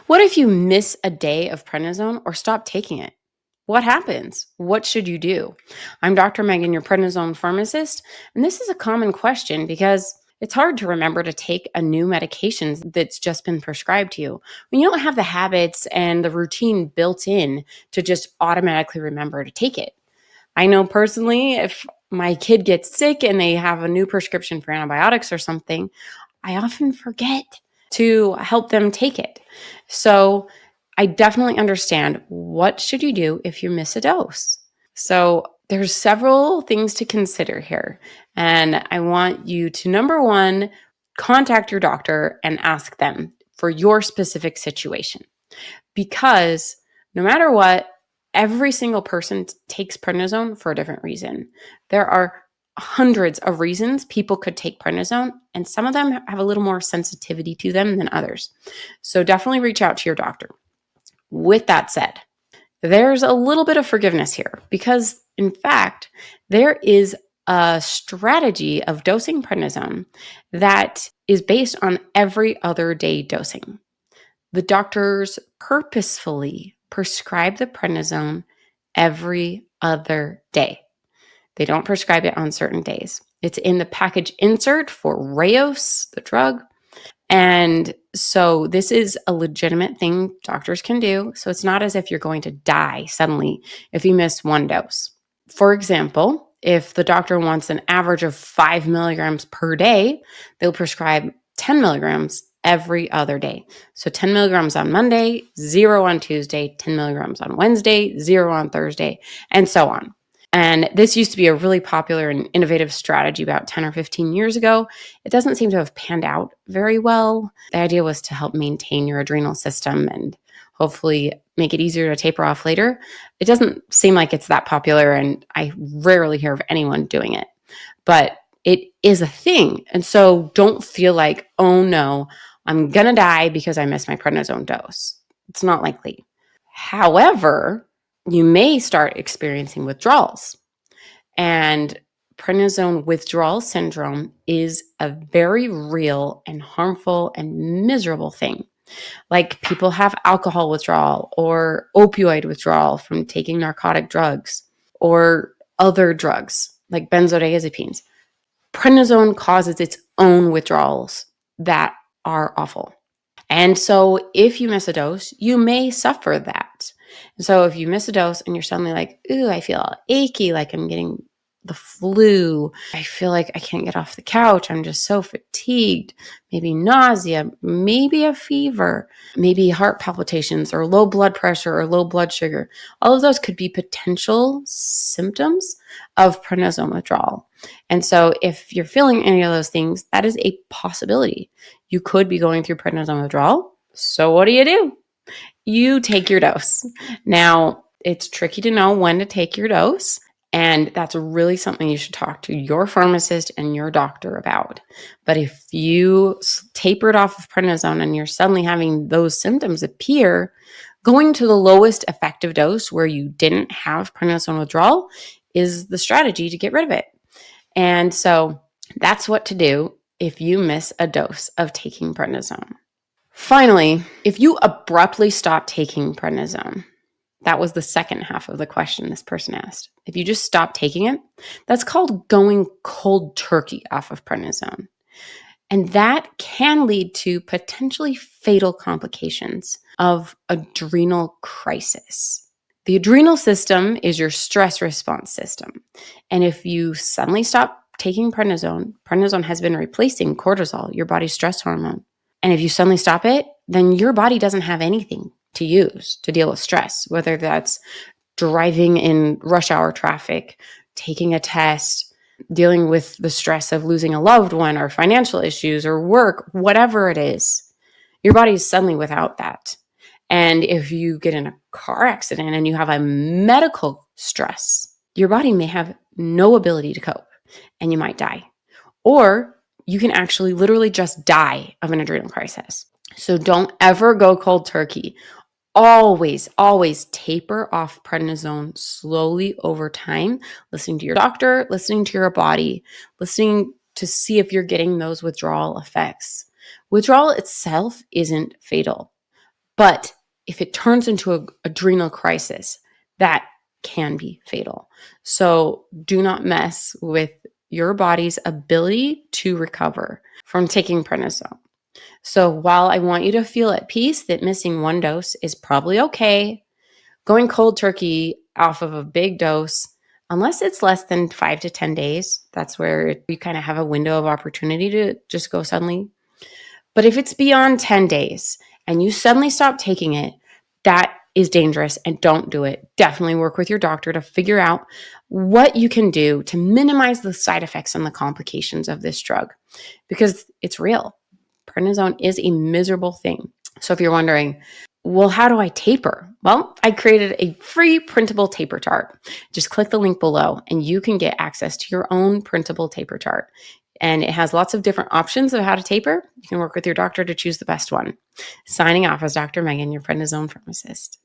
What if you miss a day of prednisone or stop taking it? What happens? What should you do? I'm Dr. Megan, your prednisone pharmacist, and this is a common question because it's hard to remember to take a new medication that's just been prescribed to you when you don't have the habits and the routine built in to just automatically remember to take it. I know personally, if my kid gets sick and they have a new prescription for antibiotics or something, I often forget to help them take it. So I definitely understand, what should you do if you miss a dose? So there's several things to consider here. And I want you to, number one, contact your doctor and ask them for your specific situation. Because no matter what, every single person takes prednisone for a different reason. There are hundreds of reasons people could take prednisone, and some of them have a little more sensitivity to them than others. So definitely reach out to your doctor. With that said, there's a little bit of forgiveness here because, in fact, there is a strategy of dosing prednisone that is based on every other day dosing. The doctors purposefully prescribe the prednisone every other day. They don't prescribe it on certain days. It's in the package insert for Rayos, the drug. And so this is a legitimate thing doctors can do. So it's not as if you're going to die suddenly if you miss one dose. For example, if the doctor wants an average of 5 milligrams per day, they'll prescribe 10 milligrams every other day. So 10 milligrams on Monday, 0 on Tuesday, 10 milligrams on Wednesday, 0 on Thursday, and so on. And this used to be a really popular and innovative strategy about 10 or 15 years ago. It doesn't seem to have panned out very well. The idea was to help maintain your adrenal system and hopefully make it easier to taper off later. It doesn't seem like it's that popular, and I rarely hear of anyone doing it. But it is a thing. And so don't feel like, oh no, I'm going to die because I missed my prednisone dose. It's not likely. However, you may start experiencing withdrawals. And prednisone withdrawal syndrome is a very real and harmful and miserable thing. Like, people have alcohol withdrawal or opioid withdrawal from taking narcotic drugs or other drugs like benzodiazepines. Prednisone causes its own withdrawals that are awful. And so if you miss a dose, you may suffer that. And so if you miss a dose and you're suddenly like, ooh, I feel achy, like I'm getting the flu. I feel like I can't get off the couch. I'm just so fatigued. Maybe nausea, maybe a fever, maybe heart palpitations or low blood pressure or low blood sugar. All of those could be potential symptoms of prednisone withdrawal. And so if you're feeling any of those things, that is a possibility. You could be going through prednisone withdrawal. So what do? You take your dose. Now, it's tricky to know when to take your dose, and that's really something you should talk to your pharmacist and your doctor about. But if you tapered off of prednisone and you're suddenly having those symptoms appear, going to the lowest effective dose where you didn't have prednisone withdrawal is the strategy to get rid of it. And so that's what to do if you miss a dose of taking prednisone. Finally, if you abruptly stop taking prednisone, that was the second half of the question this person asked. If you just stop taking it, that's called going cold turkey off of prednisone. And that can lead to potentially fatal complications of adrenal crisis. The adrenal system is your stress response system. And if you suddenly stop taking prednisone, prednisone has been replacing cortisol, your body's stress hormone. And if you suddenly stop it, then your body doesn't have anything to use to deal with stress, whether that's driving in rush hour traffic, taking a test, dealing with the stress of losing a loved one or financial issues or work, whatever it is. Your body is suddenly without that. And if you get in a car accident and you have a medical stress, your body may have no ability to cope and you might die. Or you can actually literally just die of an adrenal crisis. So don't ever go cold turkey. Always, always taper off prednisone slowly over time, listening to your doctor, listening to your body, listening to see if you're getting those withdrawal effects. Withdrawal itself isn't fatal, But if it turns into an adrenal crisis, that can be fatal. So do not mess with your body's ability to recover from taking prednisone. So while I want you to feel at peace that missing one dose is probably okay, going cold turkey off of a big dose, unless it's less than 5 to 10 days, that's where you kind of have a window of opportunity to just go suddenly. But if it's beyond 10 days and you suddenly stop taking it, that is dangerous and don't do it. Definitely work with your doctor to figure out what you can do to minimize the side effects and the complications of this drug, because it's real. Prednisone is a miserable thing. So if you're wondering, well, how do I taper? Well, I created a free printable taper chart. Just click the link below and you can get access to your own printable taper chart. And it has lots of different options of how to taper. You can work with your doctor to choose the best one. Signing off as Dr. Megan, your prednisone pharmacist.